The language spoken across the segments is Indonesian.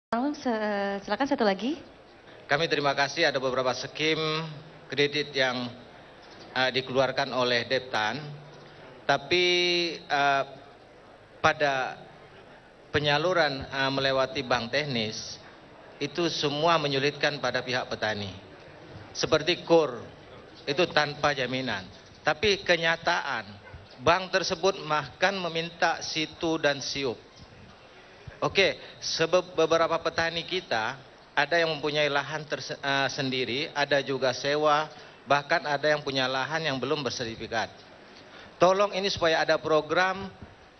Silakan satu lagi. Kami terima kasih ada beberapa skim kredit yang dikeluarkan oleh Deptan, tapi pada penyaluran melewati bank teknis itu semua menyulitkan pada pihak petani. Seperti KUR itu tanpa jaminan, tapi kenyataan bank tersebut bahkan meminta situ dan siup. Oke, beberapa petani kita ada yang mempunyai lahan sendiri, ada juga sewa, bahkan ada yang punya lahan yang belum bersertifikat. Tolong ini supaya ada program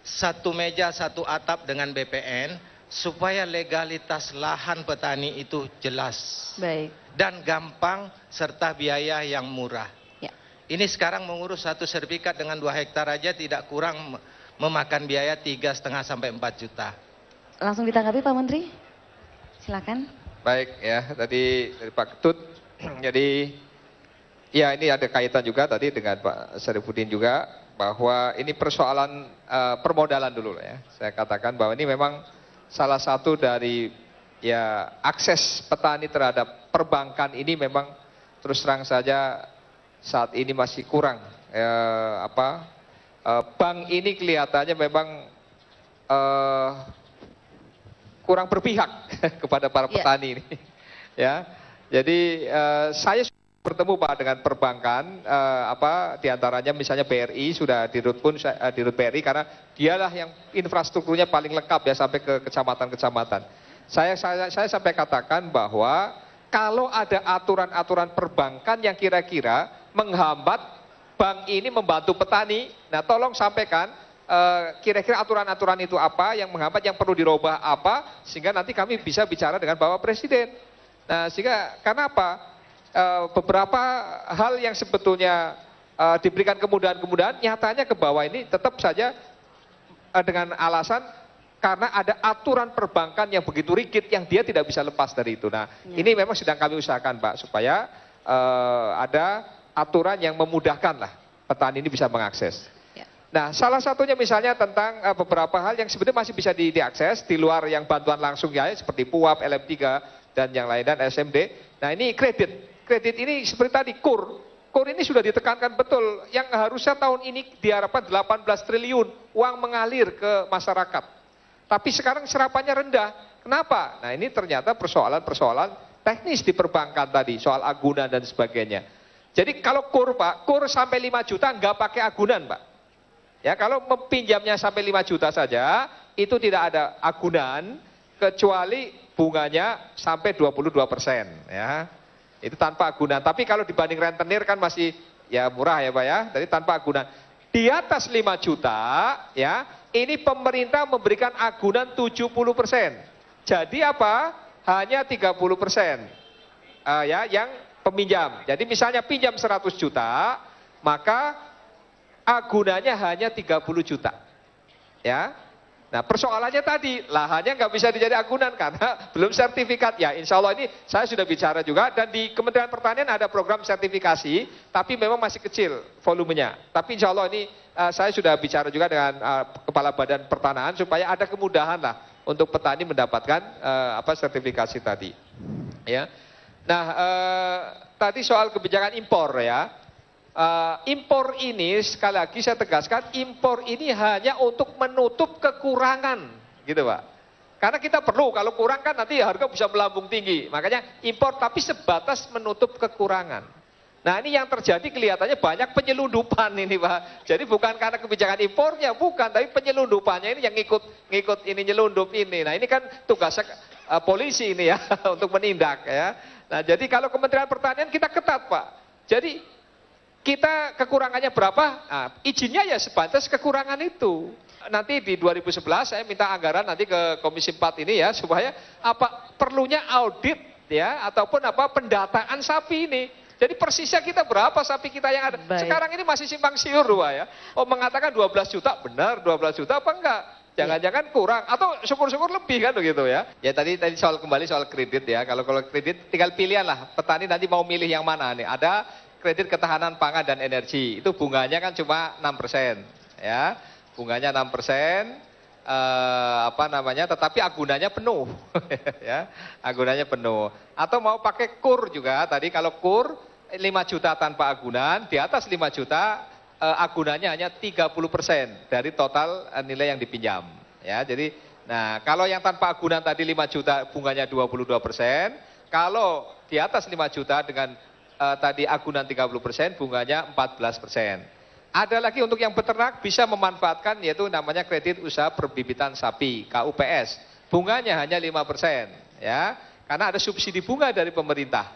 satu meja satu atap dengan BPN supaya legalitas lahan petani itu jelas. Baik. Dan gampang serta biaya yang murah. Ya. Ini sekarang mengurus satu sertifikat dengan 2 hektar aja tidak kurang memakan biaya 3,5 sampai 4 juta. Langsung ditanggapi Pak Menteri, silakan. Baik ya, tadi dari Pak Ketut, jadi ya ini ada kaitan juga tadi dengan Pak Syarifudin juga, bahwa ini persoalan permodalan dulu ya. Saya katakan bahwa ini memang salah satu dari ya akses petani terhadap perbankan ini memang terus terang saja saat ini masih kurang. Bank ini kelihatannya memang kurang berpihak kepada para petani ini, ya. Jadi saya bertemu Pak dengan perbankan, diantaranya misalnya BRI sudah dirut pun dirut BRI karena dialah yang infrastrukturnya paling lengkap ya sampai ke kecamatan-kecamatan. Saya sampai katakan bahwa kalau ada aturan-aturan perbankan yang kira-kira menghambat bank ini membantu petani, nah tolong sampaikan. Kira-kira aturan-aturan itu apa yang menghambat, yang perlu dirubah apa, sehingga nanti kami bisa bicara dengan Bapak Presiden. Nah, sehingga karena apa? Beberapa hal yang sebetulnya diberikan kemudahan-kemudahan, nyatanya ke bawah ini tetap saja dengan alasan karena ada aturan perbankan yang begitu rigid yang dia tidak bisa lepas dari itu. Nah, ini memang sedang kami usahakan Pak, supaya ada aturan yang memudahkan lah petani ini bisa mengakses. Nah, salah satunya misalnya tentang beberapa hal yang sebenarnya masih bisa diakses di luar yang bantuan langsung ya, seperti PUAP, LM3 dan yang lain dan SMD. Nah, ini kredit ini seperti tadi KUR ini sudah ditekankan betul, yang harusnya tahun ini diharapkan 18 triliun uang mengalir ke masyarakat. Tapi sekarang serapannya rendah. Kenapa? Nah, ini ternyata persoalan teknis di perbankan tadi, soal agunan dan sebagainya. Jadi kalau KUR Pak, KUR sampai 5 juta nggak pakai agunan Pak. Ya, kalau pinjamnya sampai 5 juta saja, itu tidak ada agunan, kecuali bunganya sampai 22%. Ya. Itu tanpa agunan. Tapi kalau dibanding rentenir kan masih ya murah ya Pak ya, jadi tanpa agunan. Di atas 5 juta, ya, ini pemerintah memberikan agunan 70%. Jadi apa? Hanya 30%. Ya, yang peminjam. Jadi misalnya pinjam 100 juta, maka agunannya hanya 30 juta, ya. Nah persoalannya tadi, lahannya nggak bisa dijadi agunan karena belum sertifikat. Ya insya Allah ini saya sudah bicara juga, dan di Kementerian Pertanian ada program sertifikasi, tapi memang masih kecil volumenya. Tapi insya Allah ini saya sudah bicara juga dengan Kepala Badan Pertanahan supaya ada kemudahan lah untuk petani mendapatkan sertifikasi tadi. Ya. Nah tadi soal kebijakan impor ya. Impor ini sekali lagi saya tegaskan, impor ini hanya untuk menutup kekurangan gitu Pak. Karena kita perlu, kalau kurang kan nanti harga bisa melambung tinggi. Makanya impor tapi sebatas menutup kekurangan. Nah ini yang terjadi kelihatannya banyak penyelundupan ini Pak. Jadi bukan karena kebijakan impornya, bukan, tapi penyelundupannya ini yang ngikut ini nyelundup ini. Nah ini kan tugasnya polisi ini ya untuk menindak ya. Nah jadi kalau Kementerian Pertanian kita ketat Pak. Jadi kita kekurangannya berapa? Nah, izinnya ya sebatas kekurangan itu. Nanti di 2011 saya minta anggaran nanti ke Komisi 4 ini ya, supaya perlunya audit ya, ataupun pendataan sapi ini. Jadi persisnya kita berapa sapi kita yang ada. Baik. Sekarang ini masih simpang siur Pak ya. Oh mengatakan 12 juta, benar 12 juta apa enggak? Jangan-jangan kurang, atau syukur-syukur lebih kan begitu ya. Ya tadi kembali soal kredit ya. Kalau kredit tinggal pilihan lah, petani nanti mau milih yang mana nih. Ada kredit ketahanan pangan dan energi, itu bunganya kan cuma 6%, ya, bunganya 6%, tetapi agunannya penuh, ya, agunannya penuh. Atau mau pakai kur juga, tadi kalau kur 5 juta tanpa agunan, di atas 5 juta agunannya hanya 30% dari total nilai yang dipinjam. Ya, jadi, nah kalau yang tanpa agunan tadi 5 juta bunganya 22%, kalau di atas 5 juta dengan tadi agunan 30%, bunganya 14%. Ada lagi untuk yang peternak bisa memanfaatkan yaitu namanya kredit usaha perbibitan sapi, KUPS. Bunganya hanya 5%, ya. Karena ada subsidi bunga dari pemerintah.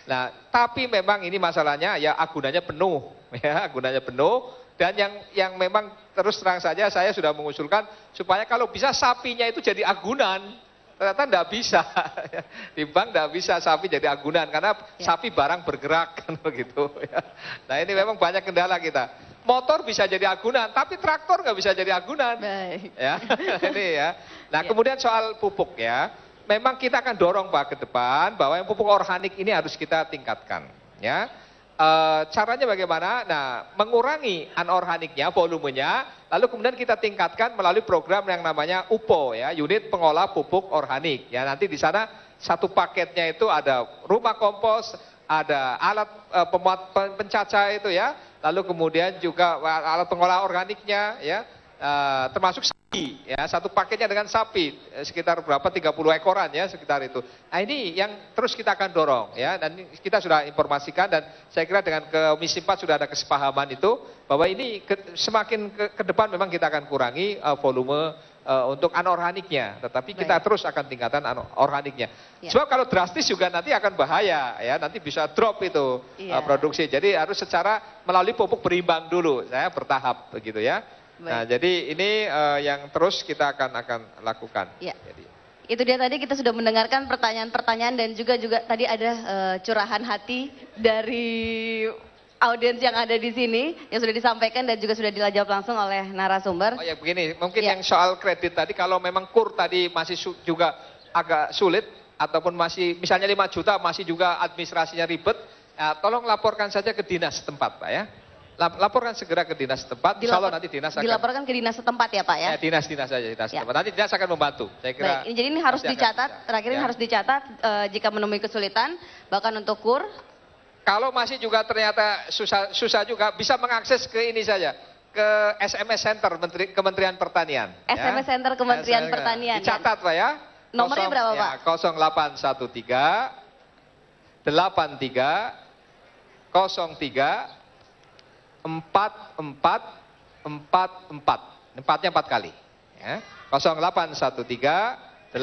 Nah, tapi memang ini masalahnya ya agunannya penuh, ya, agunannya penuh, dan yang memang terus terang saja saya sudah mengusulkan supaya kalau bisa sapinya itu jadi agunan. Ternyata tidak bisa, di bank tidak bisa sapi jadi agunan karena sapi barang bergerak kan begitu. Ya. Nah ini memang banyak kendala kita. Motor bisa jadi agunan, tapi traktor nggak bisa jadi agunan. Baik. Ya, ini ya. Nah kemudian soal pupuk ya, memang kita akan dorong Pak ke depan bahwa yang pupuk organik ini harus kita tingkatkan. Ya. Caranya bagaimana? Nah, mengurangi anorganiknya, volumenya, lalu kemudian kita tingkatkan melalui program yang namanya UPO, ya, unit pengolah pupuk organik. Ya, nanti di sana satu paketnya itu ada rumah kompos, ada alat pemuat pencaca itu ya, lalu kemudian juga alat pengolah organiknya, ya, termasuk sapi, ya, satu paketnya dengan sapi, sekitar berapa 30 ekoran ya sekitar itu. Nah ini yang terus kita akan dorong ya, dan kita sudah informasikan dan saya kira dengan Komisi 4 sudah ada kesepahaman itu bahwa ini semakin ke depan memang kita akan kurangi volume untuk anorganiknya, tetapi kita terus akan tingkatkan organiknya. Ya. Sebab kalau drastis juga nanti akan bahaya ya, nanti bisa drop itu produksi. Jadi harus secara melalui pupuk berimbang dulu, saya bertahap begitu ya. Baik. Nah, jadi ini yang terus kita akan lakukan. Ya. Jadi. Itu dia tadi kita sudah mendengarkan pertanyaan-pertanyaan dan juga tadi ada curahan hati dari audiens yang ada di sini yang sudah disampaikan dan juga sudah dijawab langsung oleh narasumber. Oh ya begini, mungkin yang soal kredit tadi kalau memang kur tadi masih juga agak sulit ataupun masih misalnya 5 juta masih juga administrasinya ribet, ya, tolong laporkan saja ke dinas setempat Pak ya. Laporkan segera ke dinas setempat, insya Allah nanti dinas akan... Dilaporkan ke dinas setempat ya Pak ya? Ya dinas saja, dinas setempat. Nanti dinas akan membantu, saya kira. Baik, jadi ini harus dicatat, terakhir ini harus dicatat jika menemui kesulitan, bahkan untuk kur. Kalau masih juga ternyata susah juga, bisa mengakses ke ini saja, ke SMS Center Kementerian Pertanian. SMS Center Kementerian Pertanian. Dicatat Pak ya. Nomornya berapa Pak? 0813 83 03 4444, empatnya 4 kali ya. 0813 83 03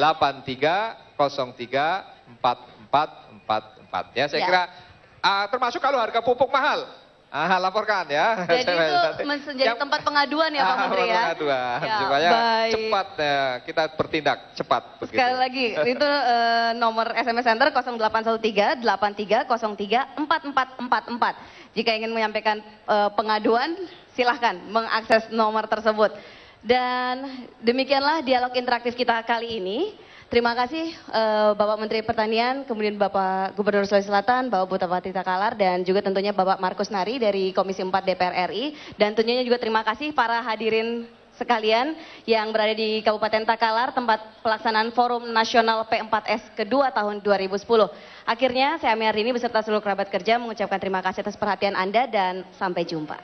4444 ya, saya kira termasuk kalau harga pupuk mahal laporkan ya. Jadi itu menjadi tempat pengaduan ya Pak Menteri ya. Pengaduan supaya cepat kita bertindak cepat begitu. Sekali lagi itu nomor SMS Center 0813 83 03 4444. Jika ingin menyampaikan pengaduan, silahkan mengakses nomor tersebut. Dan demikianlah dialog interaktif kita kali ini. Terima kasih Bapak Menteri Pertanian, kemudian Bapak Gubernur Sulawesi Selatan, Bapak Bupati Takalar, dan juga tentunya Bapak Markus Nari dari Komisi 4 DPR RI. Dan tentunya juga terima kasih para hadirin sekalian yang berada di Kabupaten Takalar, tempat pelaksanaan Forum Nasional P4S kedua tahun 2010. Akhirnya saya Amiardini beserta seluruh kerabat kerja mengucapkan terima kasih atas perhatian Anda dan sampai jumpa.